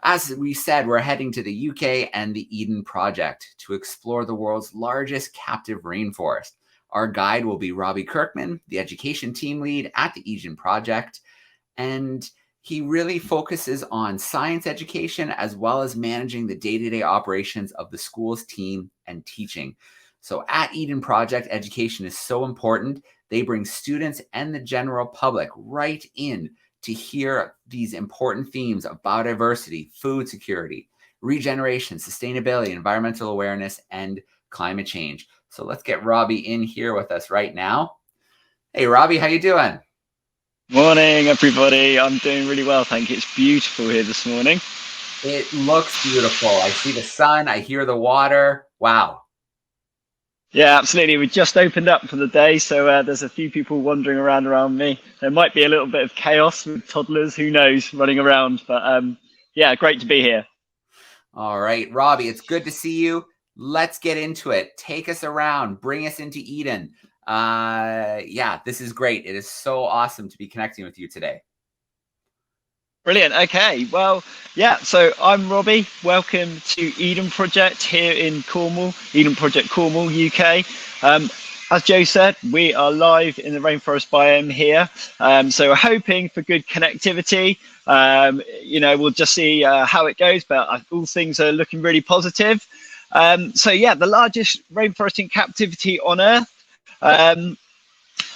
As we said, we're heading to the UK and the Eden Project to explore the world's largest captive rainforest. Our guide will be Robbie Kirkman, the education team lead at the Eden Project, and he really focuses on science education as well as managing the day-to-day operations of the school's team and teaching. So at Eden Project, education is so important. They bring students and the general public right in to hear these important themes of biodiversity, food security, regeneration, sustainability, environmental awareness, and climate change. So let's get Robbie in here with us right now. Hey, Robbie, how you doing? Morning, everybody. I'm doing really well, thank you. It's beautiful here this morning. It looks beautiful. I see the sun. I hear the water. Wow. Yeah, absolutely. We just opened up for the day, so there's a few people wandering around me. There might be a little bit of chaos with toddlers, who knows, running around. But yeah, great to be here. All right, Robbie, it's good to see you. Let's get into it. Take us around. Bring us into Eden. Yeah, this is great. It is so awesome to be connecting with you today. Brilliant. Okay. Well, yeah, so I'm Robbie. Welcome to Eden Project here in Cornwall, Eden Project Cornwall, UK. As Joe said, we are live in the rainforest biome here. So we're hoping for good connectivity. We'll just see how it goes, but all things are looking really positive. So yeah, the largest rainforest in captivity on Earth.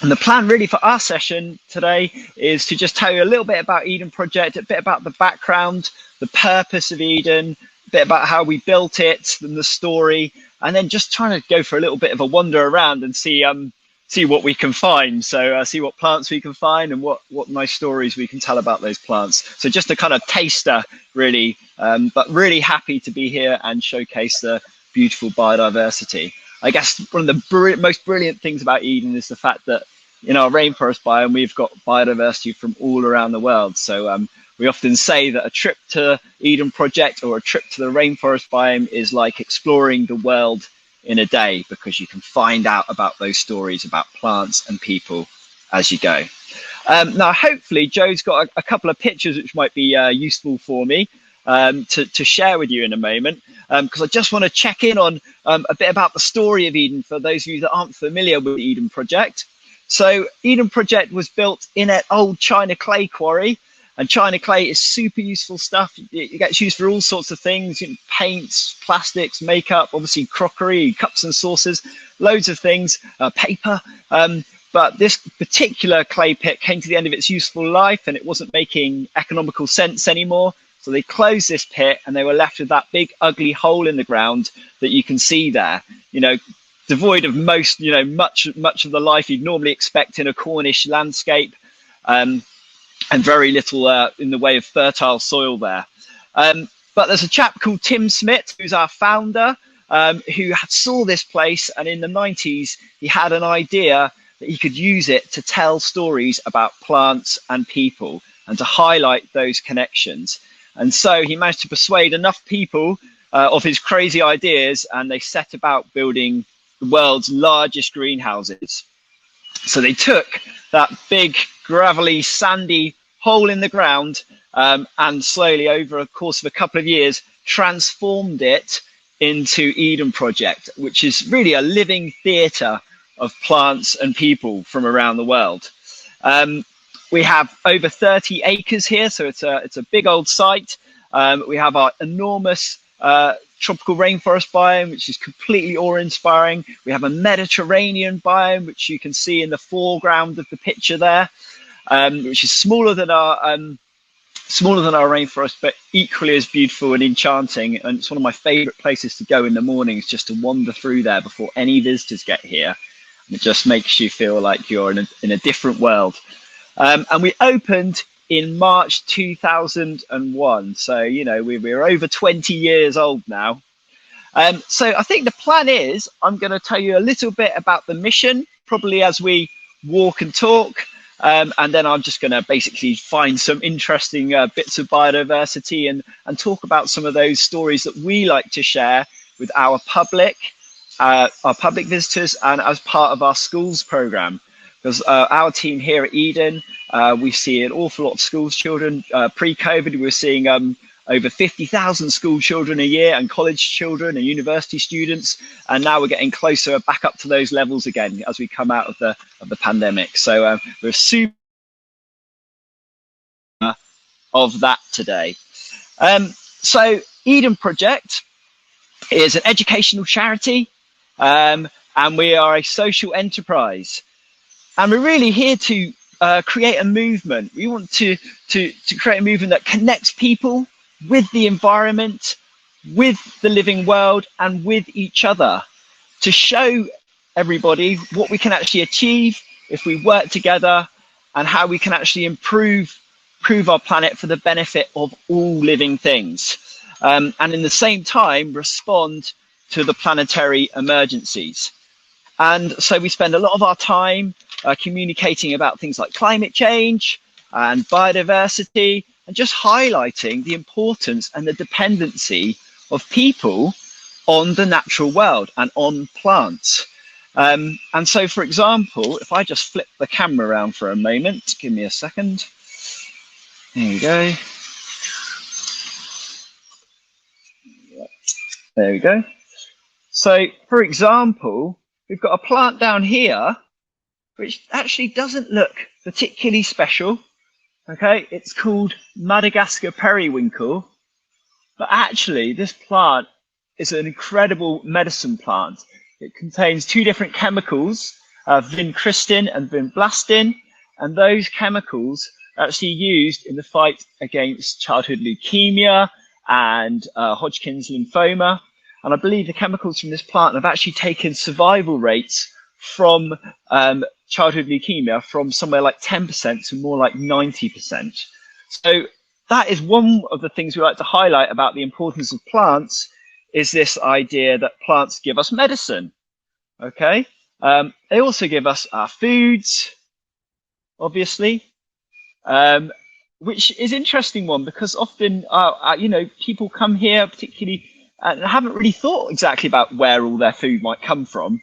And the plan really for our session today is to just tell you a little bit about Eden Project, a bit about the background, the purpose of Eden, a bit about how we built it and the story, and then just trying to go for a little bit of a wander around and see what we can find. So see what plants we can find and what nice stories we can tell about those plants. So just a kind of taster, really, but really happy to be here and showcase the beautiful biodiversity. I guess one of the most brilliant things about Eden is the fact that in our rainforest biome, we've got biodiversity from all around the world. So we often say that a trip to Eden Project or a trip to the rainforest biome is like exploring the world in a day, because you can find out about those stories about plants and people as you go. Now, hopefully, Joe's got a couple of pictures which might be useful for me to share with you in a moment, because I just want to check in on a bit about the story of Eden for those of you that aren't familiar with the Eden Project. So Eden Project was built in an old China clay quarry, and China clay is super useful stuff. It gets used for all sorts of things, paints, plastics, makeup, obviously crockery, cups and saucers, loads of things, paper. But this particular clay pit came to the end of its useful life and it wasn't making economical sense anymore. So they closed this pit and they were left with that big ugly hole in the ground that you can see there, devoid of much of the life you'd normally expect in a Cornish landscape, and very little in the way of fertile soil there. But there's a chap called Tim Smith, who's our founder, who saw this place, and in the 90s, he had an idea that he could use it to tell stories about plants and people and to highlight those connections. And so he managed to persuade enough people of his crazy ideas, and they set about building the world's largest greenhouses. So they took that big, gravelly, sandy hole in the ground and slowly, over a course of a couple of years, transformed it into Eden Project, which is really a living theatre of plants and people from around the world. We have over 30 acres here, so it's a big old site. We have our enormous tropical rainforest biome, which is completely awe-inspiring. We have a Mediterranean biome, which you can see in the foreground of the picture there, which is smaller than our rainforest, but equally as beautiful and enchanting. And it's one of my favourite places to go in the mornings, just to wander through there before any visitors get here. And it just makes you feel like you're in a different world. And we opened in March 2001. So, we're over 20 years old now. So I think the plan is I'm going to tell you a little bit about the mission, probably as we walk and talk. And then I'm just going to basically find some interesting bits of biodiversity and talk about some of those stories that we like to share with our public visitors and as part of our schools program. Because our team here at Eden, we see an awful lot of schools children. Pre-COVID, we were seeing over 50,000 school children a year and college children and university students. And now we're getting closer back up to those levels again as we come out of the pandemic. So we're super of that today. So Eden Project is an educational charity, and we are a social enterprise. And we're really here to create a movement. We want to create a movement that connects people with the environment, with the living world, and with each other, to show everybody what we can actually achieve if we work together, and how we can actually improve our planet for the benefit of all living things. And in the same time, respond to the planetary emergencies. And so we spend a lot of our time communicating about things like climate change and biodiversity, and just highlighting the importance and the dependency of people on the natural world and on plants. And so, for example, if I just flip the camera around for a moment, give me a second. There we go. There we go. So, for example, we've got a plant down here which actually doesn't look particularly special. Okay, it's called Madagascar periwinkle, but actually this plant is an incredible medicine plant. It contains two different chemicals, vincristin and vinblastin, and those chemicals are actually used in the fight against childhood leukemia and Hodgkin's lymphoma. And I believe the chemicals from this plant have actually taken survival rates from childhood leukemia from somewhere like 10% to more like 90%. So that is one of the things we like to highlight about the importance of plants, is this idea that plants give us medicine. Okay, they also give us our foods, obviously, which is an interesting one, because often people come here particularly and haven't really thought exactly about where all their food might come from.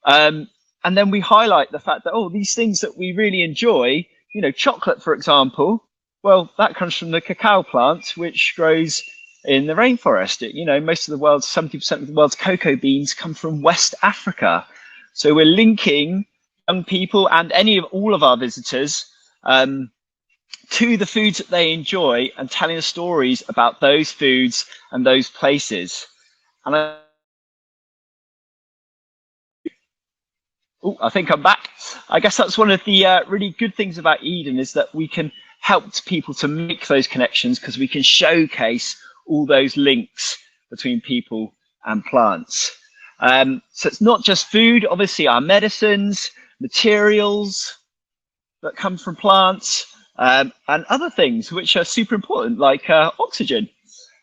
And then we highlight the fact that, oh, these things that we really enjoy, chocolate, for example, well, that comes from the cacao plant, which grows in the rainforest. Most of the world's, 70% of the world's cocoa beans come from West Africa. So we're linking young people and all of our visitors to the foods that they enjoy, and telling the stories about those foods and those places. And I think I'm back. I guess that's one of the really good things about Eden, is that we can help people to make those connections, because we can showcase all those links between people and plants. So it's not just food, obviously our medicines, materials that come from plants, and other things which are super important, like oxygen.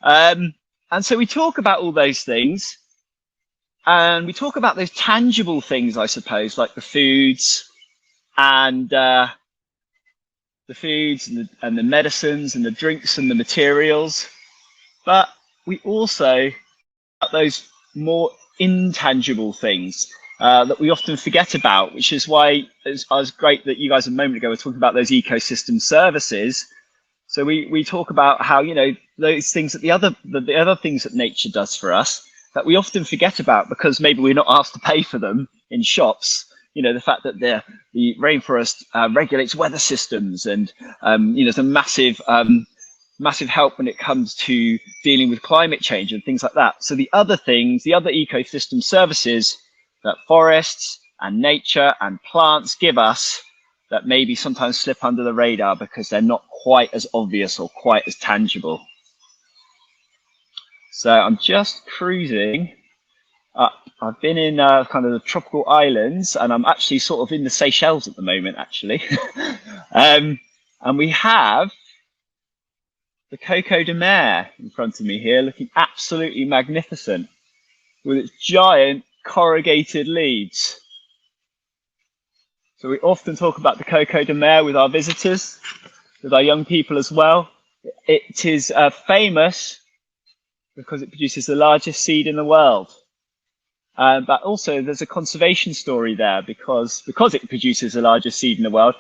And so we talk about all those things. And we talk about those tangible things, I suppose, like the foods and the medicines and the drinks and the materials. But we also about those more intangible things that we often forget about, which is why it was great that you guys a moment ago were talking about those ecosystem services. So we talk about how, those things that the other things that nature does for us, that we often forget about because maybe we're not asked to pay for them in shops. The fact that the rainforest regulates weather systems, and there's a massive help when it comes to dealing with climate change and things like that. So the other ecosystem services that forests and nature and plants give us, that maybe sometimes slip under the radar because they're not quite as obvious or quite as tangible. So I'm just cruising up. I've been in kind of the tropical islands, and I'm actually sort of in the Seychelles at the moment, actually. And we have the Coco de Mer in front of me here, looking absolutely magnificent with its giant corrugated leaves. So we often talk about the Coco de Mer with our visitors, with our young people as well. It is famous because it produces the largest seed in the world. But also there's a conservation story there, because it produces the largest seed in the world.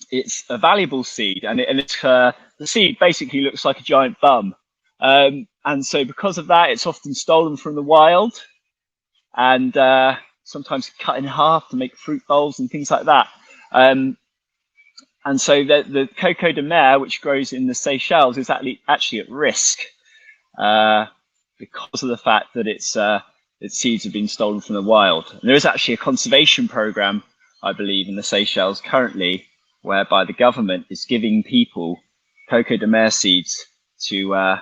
it's a valuable seed, and the seed basically looks like a giant bum. And so because of that, it's often stolen from the wild and sometimes cut in half to make fruit bowls and things like that. And so the coco de mer, which grows in the Seychelles, is actually at risk because of the fact that its seeds have been stolen from the wild. And there is actually a conservation program, I believe, in the Seychelles currently, whereby the government is giving people coco de mer seeds to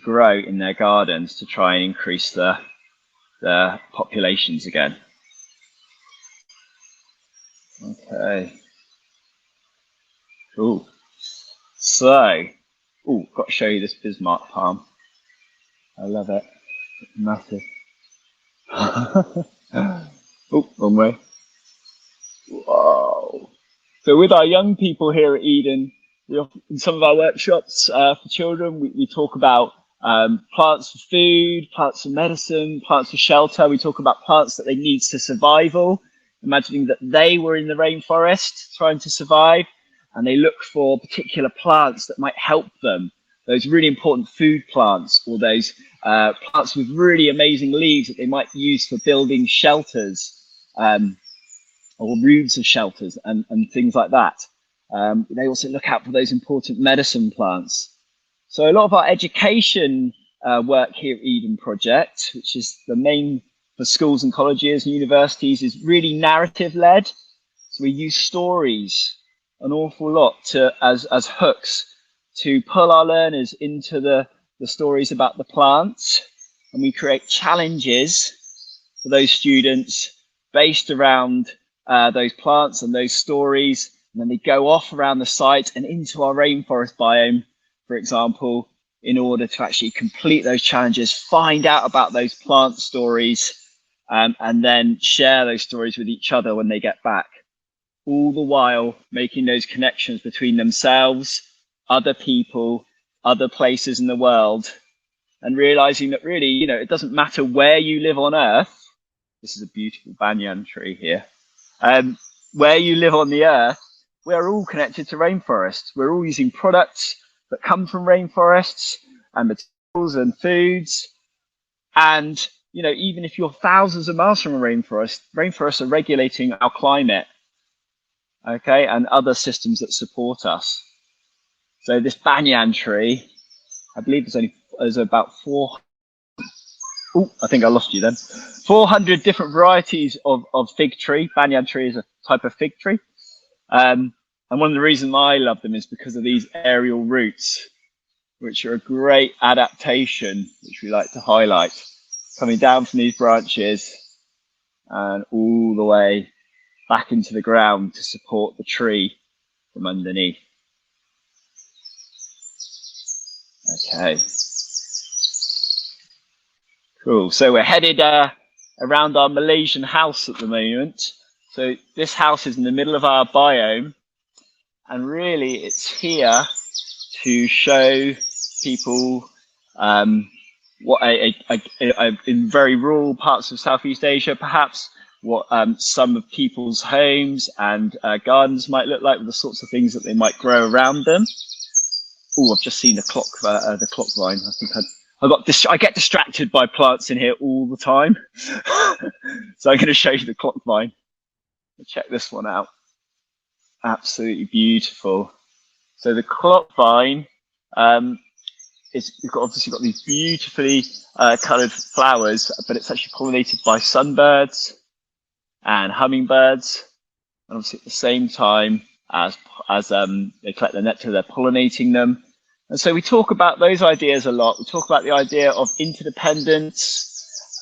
grow in their gardens to try and increase the populations again. Okay. Cool. So, got to show you this Bismarck palm. I love it. It's massive. Wrong way. Whoa. So with our young people here at Eden, in some of our workshops for children, we talk about plants for food, plants for medicine, plants for shelter. We talk about plants that they need for survival, imagining that they were in the rainforest trying to survive, and they look for particular plants that might help them, those really important food plants, or those plants with really amazing leaves that they might use for building shelters or roofs of shelters and things like that. They also look out for those important medicine plants. So a lot of our education work here at Eden Project, which is the main for schools and colleges and universities, is really narrative led. So we use stories an awful lot as hooks to pull our learners into the stories about the plants, and we create challenges for those students based around those plants and those stories, and then they go off around the site and into our rainforest biome, for example, in order to actually complete those challenges, find out about those plant stories, and then share those stories with each other when they get back. All the while making those connections between themselves, other people, other places in the world, and realizing that really, it doesn't matter where you live on Earth. This is a beautiful banyan tree here. Where you live on the Earth, we're all connected to rainforests. We're all using products that come from rainforests and materials and foods. And, even if you're thousands of miles from a rainforest, rainforests are regulating our climate. Okay, and other systems that support us. So this banyan tree, I believe there's about 400. I think I lost you then. 400 different varieties of fig tree. Banyan tree is a type of fig tree. And one of the reasons I love them is because of these aerial roots, which are a great adaptation, which we like to highlight, coming down from these branches and all the way back into the ground to support the tree from underneath. Okay. Cool. So we're headed around our Malaysian house at the moment. So this house is in the middle of our biome, and really it's here to show people what in very rural parts of Southeast Asia, perhaps, what some of people's homes and gardens might look like, with the sorts of things that they might grow around them. I've just seen the clock vine. I think I get distracted by plants in here all the time. So I'm going to show you the clock vine. Check this one out. Absolutely beautiful. So the clock vine you've obviously got these beautifully coloured flowers, but it's actually pollinated by sunbirds and hummingbirds, and obviously at the same time as they collect the nectar, they're pollinating them. And so we talk about those ideas a lot. We talk about the idea of interdependence,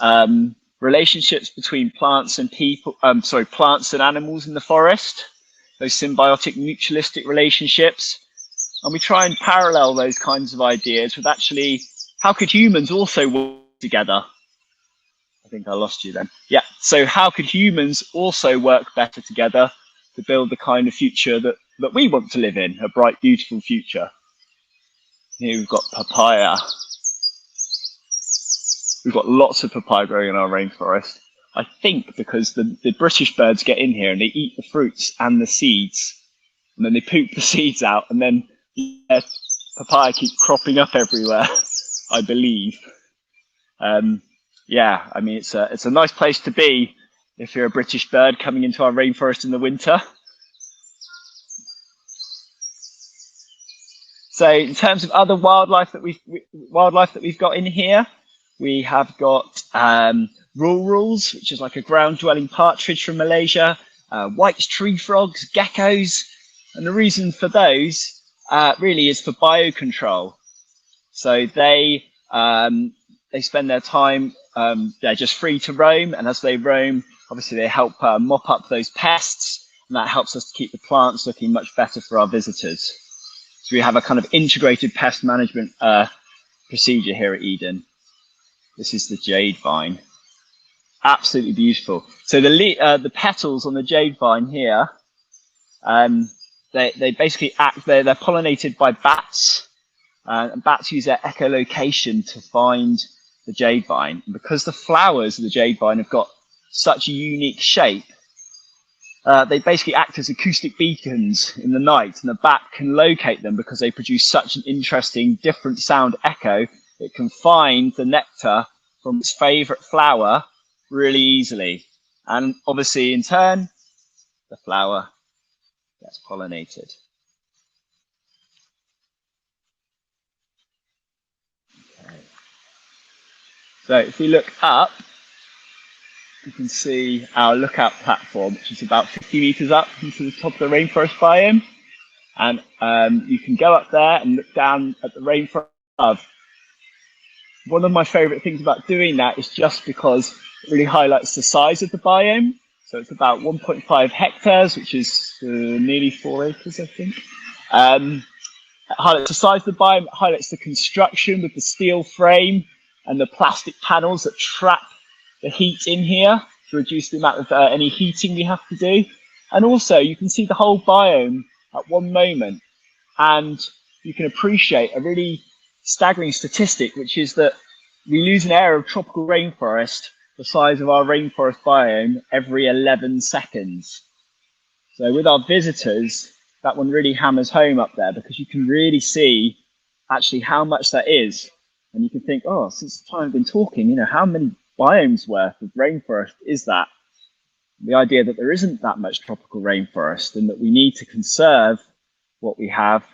relationships between plants and plants and animals in the forest, those symbiotic mutualistic relationships. And we try and parallel those kinds of ideas with actually, how could humans also work together? I think I lost you then. Yeah, so how could humans also work better together to build the kind of future that we want to live in, a bright, beautiful future? Here we've got papaya. We've got lots of papaya growing in our rainforest. I think because the British birds get in here and they eat the fruits and the seeds. and then they poop the seeds out, and then papaya keeps cropping up everywhere, I believe. Yeah, I mean, it's a nice place to be if you're a British bird coming into our rainforest in the winter. So in terms of other wildlife that we've got in here, we have got rurals, which is like a ground-dwelling partridge from Malaysia, white tree frogs, geckos, and the reason for those really is for biocontrol. So they spend their time, they're just free to roam, and as they roam, obviously they help mop up those pests, and that helps us to keep the plants looking much better for our visitors. So we have a kind of integrated pest management procedure here at Eden. This is the jade vine, absolutely beautiful. So the petals on the jade vine here, they basically act. They're pollinated by bats, and bats use their echolocation to find the jade vine. And because the flowers of the jade vine have got such a unique shape, they basically act as acoustic beacons in the night, and the bat can locate them because they produce such an interesting, different sound echo. It can find the nectar from its favorite flower really easily. And obviously, in turn, the flower gets pollinated. Okay. So if we look up, you can see our lookout platform, which is about 50 meters up into the top of the rainforest biome. And you can go up there and look down at the rainforest above. One of my favorite things about doing that is just because it really highlights the size of the biome. So it's about 1.5 hectares, which is nearly 4 acres, I think. It highlights the size of the biome, it highlights the construction with the steel frame and the plastic panels that trap the heat in here to reduce the amount of any heating we have to do. And also you can see the whole biome at one moment, and you can appreciate a really staggering statistic, which is that we lose an area of tropical rainforest the size of our rainforest biome every 11 seconds. So with our visitors, that one really hammers home up there, because you can really see actually how much that is. And you can think, oh, since the time I've been talking, you know, how many biomes worth of rainforest is that? The idea that there isn't that much tropical rainforest, and that we need to conserve what we have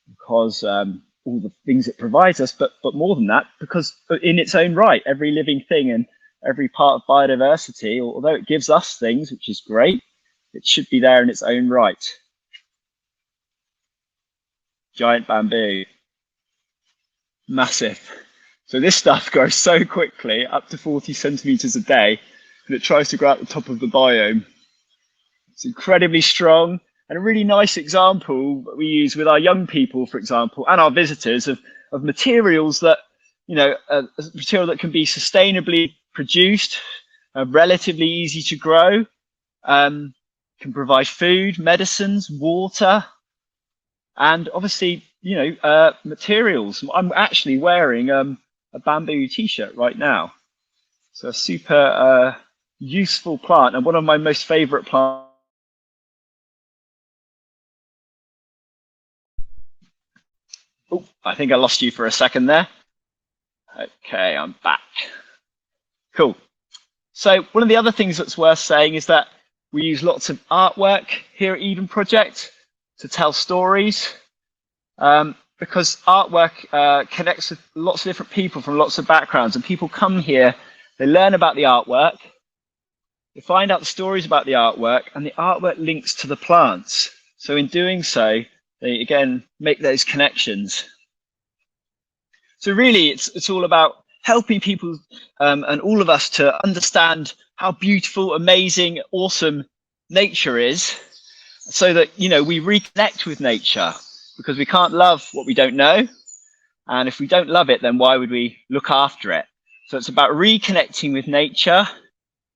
because all the things it provides us, but more than that, because in its own right, every living thing and every part of biodiversity, although it gives us things, which is great, it should be there in its own right. Giant bamboo, massive. So this stuff grows so quickly, up to 40 centimeters a day, and it tries to grow out the top of the biome. It's incredibly strong, and a really nice example that we use with our young people, for example, and our visitors of materials that, you know, material that can be sustainably produced, relatively easy to grow, can provide food, medicines, water, and obviously, you know, materials. I'm actually wearing a bamboo t-shirt right now. So a super useful plant, and one of my most favorite plants. Oh, I think I lost you for a second there. Okay, I'm back. Cool. So one of the other things that's worth saying is that we use lots of artwork here at Eden Project to tell stories, because artwork connects with lots of different people from lots of backgrounds, and people come here, they learn about the artwork, they find out the stories about the artwork, and the artwork links to the plants. So in doing so, they again make those connections. So really, it's all about helping people and all of us to understand how beautiful, amazing, awesome nature is, so that, you know, we reconnect with nature, because we can't love what we don't know, and if we don't love it, then why would we look after it? So it's about reconnecting with nature,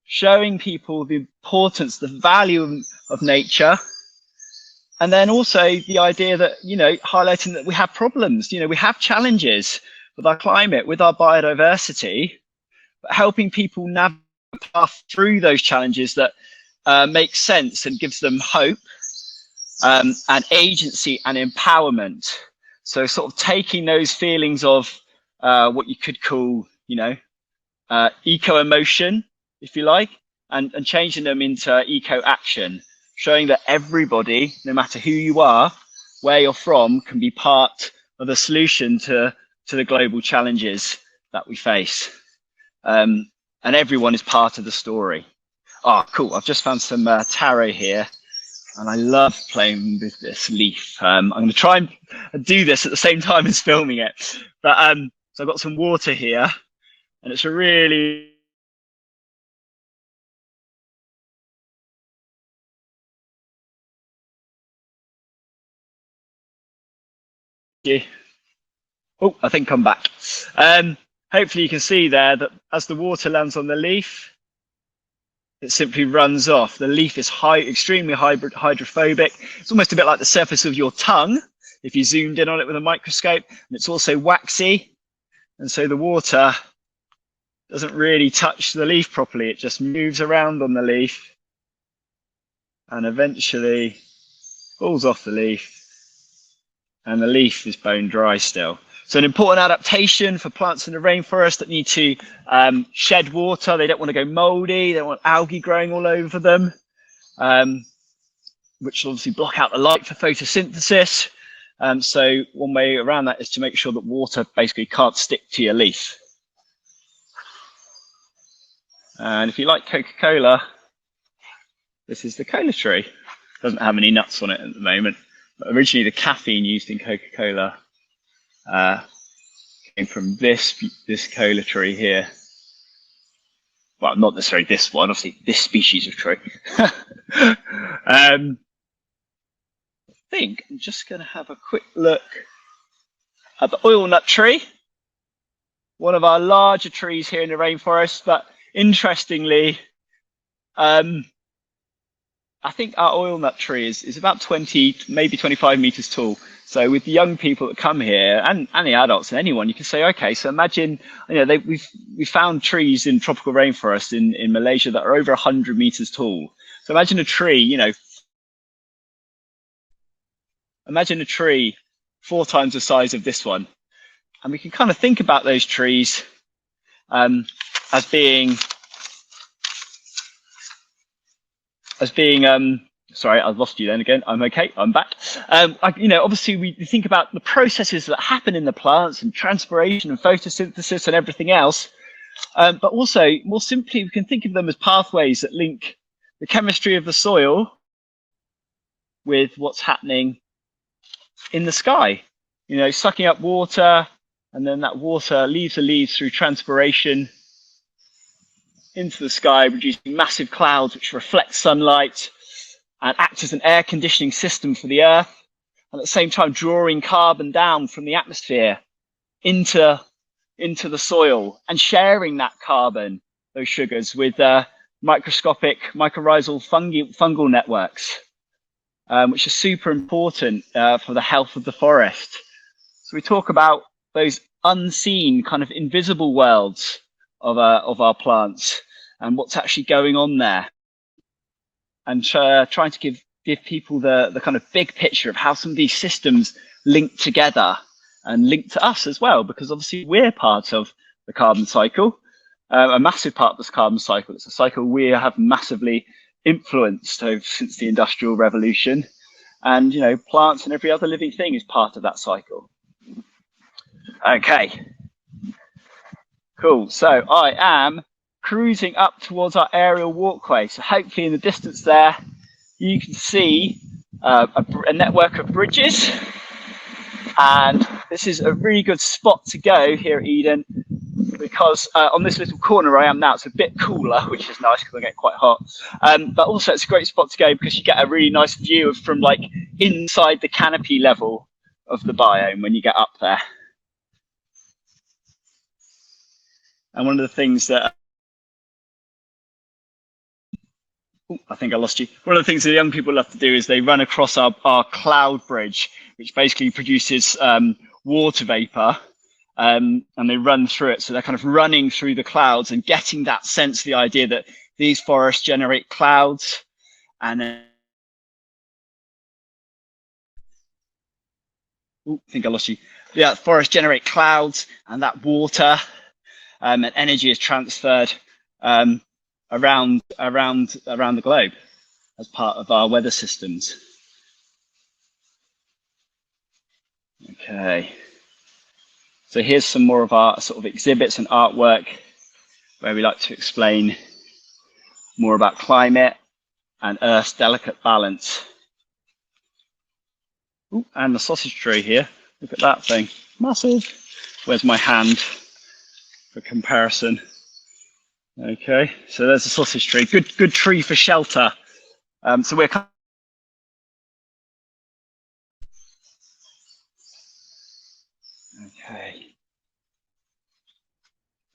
showing people the importance, the value of nature. And then also the idea that, you know, highlighting that we have problems, you know, we have challenges with our climate, with our biodiversity, but helping people navigate the path through those challenges that makes sense and gives them hope. and agency and empowerment. So sort of taking those feelings of what you could call, eco-emotion, if you like, and changing them into eco-action, showing that everybody, no matter who you are, where you're from, can be part of the solution to the global challenges that we face. And everyone is part of the story. Oh, cool. I've just found some taro here, and I love playing with this leaf. I'm going to try and do this at the same time as filming it. But so I've got some water here, and it's a really Oh, I think I'm back. Hopefully you can see there that as the water lands on the leaf, it simply runs off. The leaf is extremely hydrophobic. It's almost a bit like the surface of your tongue if you zoomed in on it with a microscope. And it's also waxy. And so the water doesn't really touch the leaf properly. It just moves around on the leaf and eventually falls off the leaf. And the leaf is bone dry still. So an important adaptation for plants in the rainforest that need to shed water. They don't want to go moldy. They don't want algae growing all over them, which will obviously block out the light for photosynthesis. So one way around that is to make sure that water basically can't stick to your leaf. And if you like Coca-Cola, this is the cola tree. Doesn't have any nuts on it at the moment. But originally the caffeine used in Coca-Cola came from this cola tree here. Well, not necessarily this one, obviously this species of tree. I think I'm just going to have a quick look at the oil nut tree, one of our larger trees here in the rainforest. But interestingly, I think our oil nut tree is about 20, maybe 25 meters tall. So with the young people that come here and the adults and anyone, you can say, okay, so imagine, we found trees in tropical rainforest in Malaysia that are over 100 meters tall. So imagine a tree, imagine a tree 4 times the size of this one. And we can kind of think about those trees as being sorry, I've lost you then again. I'm okay. I'm back. Obviously we think about the processes that happen in the plants and transpiration and photosynthesis and everything else. But also more simply, we can think of them as pathways that link the chemistry of the soil with what's happening in the sky, sucking up water, and then that water leaves the leaves through transpiration into the sky, producing massive clouds which reflect sunlight and act as an air conditioning system for the earth, and at the same time drawing carbon down from the atmosphere into the soil and sharing that carbon, those sugars, with microscopic mycorrhizal fungal networks, which are super important for the health of the forest. So we talk about those unseen, kind of invisible worlds of our plants and what's actually going on there, and trying to give people the kind of big picture of how some of these systems link together and link to us as well, because obviously we're part of the carbon cycle, a massive part of this carbon cycle. It's a cycle we have massively influenced since the Industrial Revolution, and plants and every other living thing is part of that cycle. Okay. Cool. So I am cruising up towards our aerial walkway. So hopefully in the distance there, you can see a network of bridges. And this is a really good spot to go here at Eden, because on this little corner where I am now, it's a bit cooler, which is nice because I get quite hot. But also it's a great spot to go because you get a really nice view from like inside the canopy level of the biome when you get up there. And one of the things that, I think I lost you. One of the things that young people love to do is they run across our cloud bridge, which basically produces water vapor, and they run through it. So they're kind of running through the clouds and getting that sense, the idea that these forests generate clouds, and I think I lost you. Yeah, forests generate clouds, and that water and energy is transferred around the globe as part of our weather systems. Okay. So here's some more of our sort of exhibits and artwork where we like to explain more about climate and Earth's delicate balance. Ooh, and the sausage tree here. Look at that thing. Massive. Where's my hand for comparison? Okay, so there's a sausage tree. Good tree for shelter. So we're okay.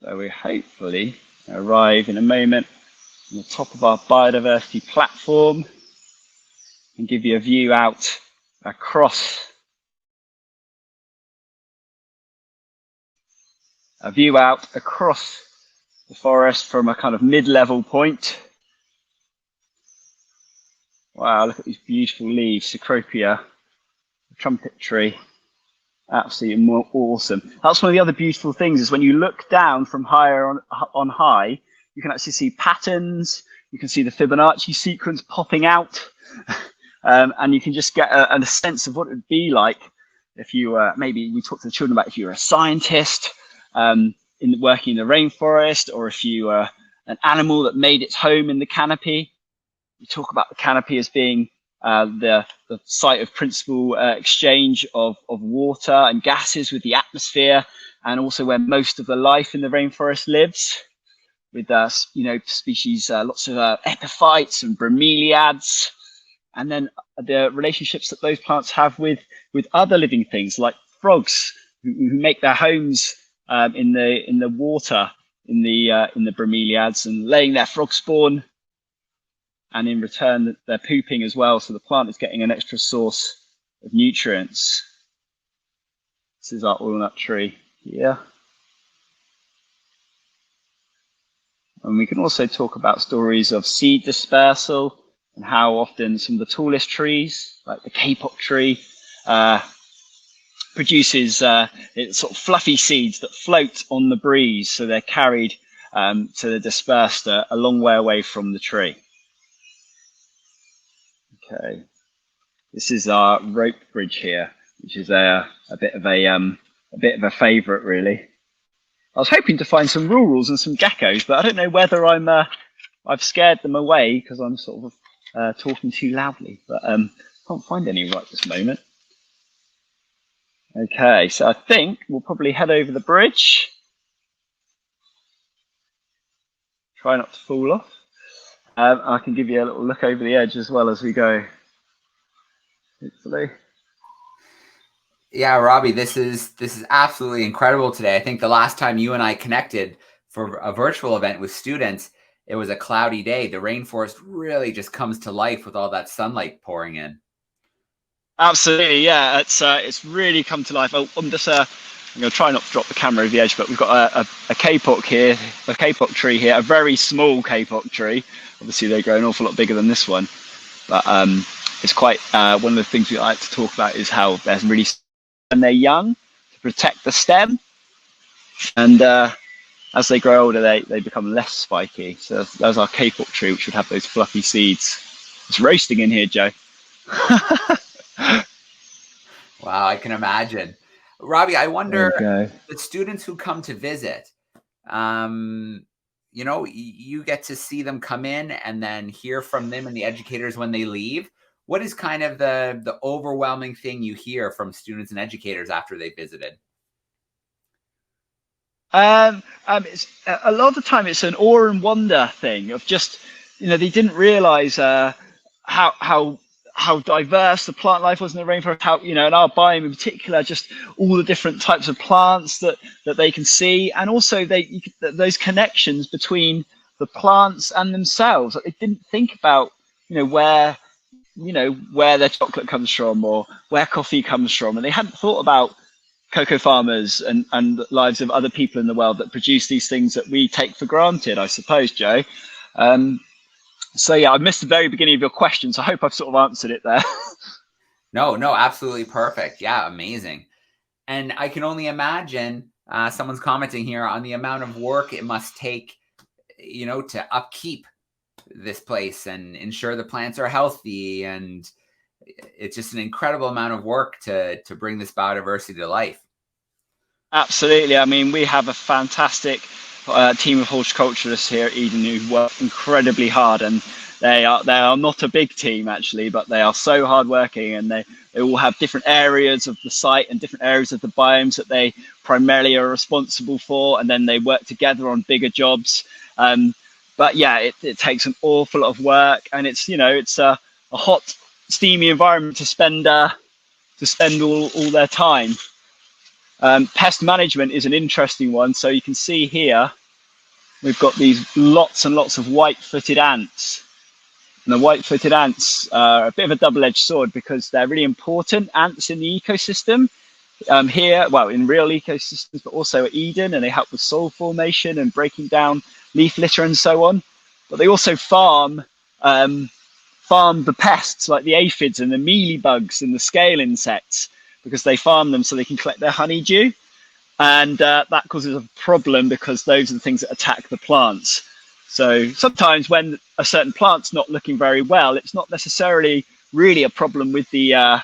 So we hopefully arrive in a moment on the top of our biodiversity platform and give you a view out across the forest from a kind of mid-level point. Wow, look at these beautiful leaves, Cecropia, the trumpet tree. Absolutely awesome. That's one of the other beautiful things is when you look down from higher on high, you can actually see patterns. You can see the Fibonacci sequence popping out, and you can just get a sense of what it would be like if you maybe we talked to the children about if you were a scientist working in the rainforest, or if you were an animal that made its home in the canopy. You talk about the canopy as being the site of principal exchange of water and gases with the atmosphere, and also where most of the life in the rainforest lives, with species, lots of epiphytes and bromeliads, and then the relationships that those plants have with other living things like frogs who make their homes in the water in the bromeliads and laying their frog spawn. And in return, they're pooping as well, so the plant is getting an extra source of nutrients. This is our walnut tree here. And we can also talk about stories of seed dispersal and how often some of the tallest trees, like the kapok tree, produces sort of fluffy seeds that float on the breeze, so they're carried, so they're dispersed a long way away from the tree. Okay, this is our rope bridge here, which is a bit of a favourite, really. I was hoping to find some rurals and some geckos, but I don't know whether I've scared them away because I'm sort of talking too loudly. But can't find any right this moment. Okay, so I think we'll probably head over the bridge. Try not to fall off. I can give you a little look over the edge as well as we go, hopefully. Yeah, Robbie, this is absolutely incredible today. I think the last time you and I connected for a virtual event with students, it was a cloudy day. The rainforest really just comes to life with all that sunlight pouring in. Absolutely, yeah. It's really come to life. I'm going to try not to drop the camera over the edge, but we've got a kapok here, a kapok tree here, a very small kapok tree. Obviously, they grow an awful lot bigger than this one, but it's quite one of the things we like to talk about is how they're really, when they're young, to protect the stem, and as they grow older, they become less spiky. So there's our kapok tree, which would have those fluffy seeds. It's roasting in here, Joe. Wow, I can imagine. Robbie, I wonder, the students who come to visit, you get to see them come in and then hear from them and the educators when they leave. What is kind of the overwhelming thing you hear from students and educators after they visited? It's, a lot of the time it's an awe and wonder thing of just, they didn't realize how diverse the plant life was in the rainforest, how, in our biome in particular, just all the different types of plants that they can see, and also those connections between the plants and themselves. They didn't think about, where their chocolate comes from or where coffee comes from, and they hadn't thought about cocoa farmers and the lives of other people in the world that produce these things that we take for granted, I suppose, Joe. So yeah, I missed the very beginning of your question, so I hope I've sort of answered it there. No, no, absolutely perfect. Yeah, amazing. And I can only imagine someone's commenting here on the amount of work it must take, to upkeep this place and ensure the plants are healthy. And it's just an incredible amount of work to bring this biodiversity to life. Absolutely. I mean, we have a fantastic team of horticulturists here at Eden who work incredibly hard, and they are not a big team actually, but they are so hardworking, and they all have different areas of the site and different areas of the biomes that they primarily are responsible for, and then they work together on bigger jobs. But yeah, it takes an awful lot of work, and it's a hot, steamy environment to spend all their time. Pest management is an interesting one. So you can see here, we've got these lots and lots of white-footed ants. And the white-footed ants are a bit of a double-edged sword because they're really important ants in the ecosystem here, well, in real ecosystems, but also at Eden, and they help with soil formation and breaking down leaf litter and so on. But they also farm the pests like the aphids and the mealybugs and the scale insects, because they farm them so they can collect their honeydew. And that causes a problem because those are the things that attack the plants. So sometimes when a certain plant's not looking very well, it's not necessarily really a problem with the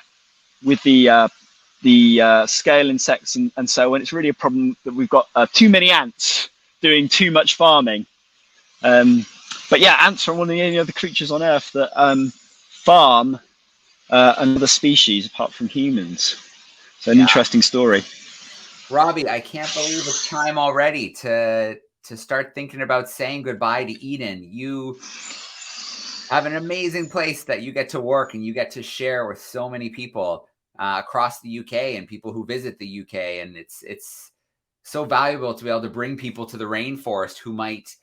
scale insects and so on. It's really a problem that we've got too many ants doing too much farming. But yeah, ants are one of the only other creatures on Earth that farm another species apart from humans. So an interesting story. Robbie, I can't believe it's time already to start thinking about saying goodbye to Eden. You have an amazing place that you get to work and you get to share with so many people across the UK and people who visit the UK. And it's so valuable to be able to bring people to the rainforest who might,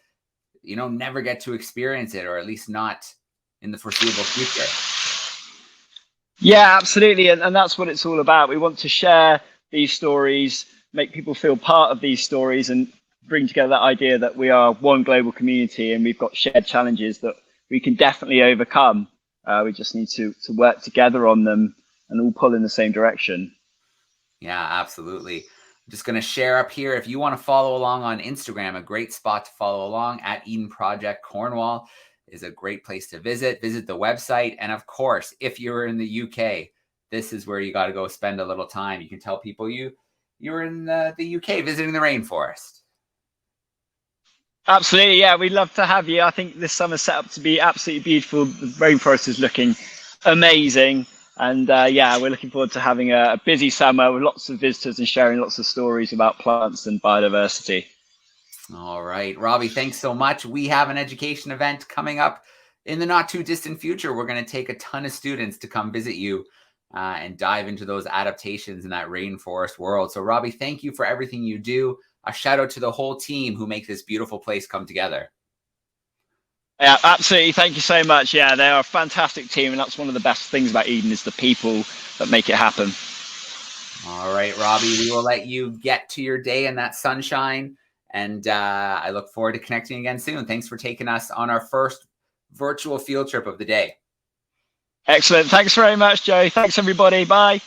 never get to experience it, or at least not in the foreseeable future. Yeah, absolutely. And that's what it's all about. We want to share these stories, make people feel part of these stories, and bring together that idea that we are one global community and we've got shared challenges that we can definitely overcome. We just need to work together on them and all pull in the same direction. Yeah, absolutely. I'm just going to share up here. If you want to follow along on Instagram, a great spot to follow along at Eden Project Cornwall is a great place to visit the website. And of course, if you're in the UK, this is where you got to go spend a little time. You can tell people you're in the UK visiting the rainforest. Absolutely. Yeah, we'd love to have you. I think this summer's set up to be absolutely beautiful. The rainforest is looking amazing. And yeah, we're looking forward to having a busy summer with lots of visitors and sharing lots of stories about plants and biodiversity. All right, Robbie, thanks so much. We have an education event coming up in the not too distant future. We're going to take a ton of students to come visit you and dive into those adaptations in that rainforest world. So Robbie, thank you for everything you do. A shout out to the whole team who make this beautiful place come together. Yeah, absolutely. Thank you so much. Yeah, they are a fantastic team. And that's one of the best things about Eden is the people that make it happen. All right, Robbie, we will let you get to your day in that sunshine. And I look forward to connecting again soon. Thanks for taking us on our first virtual field trip of the day. Excellent. Thanks very much, Joe. Thanks, everybody. Bye.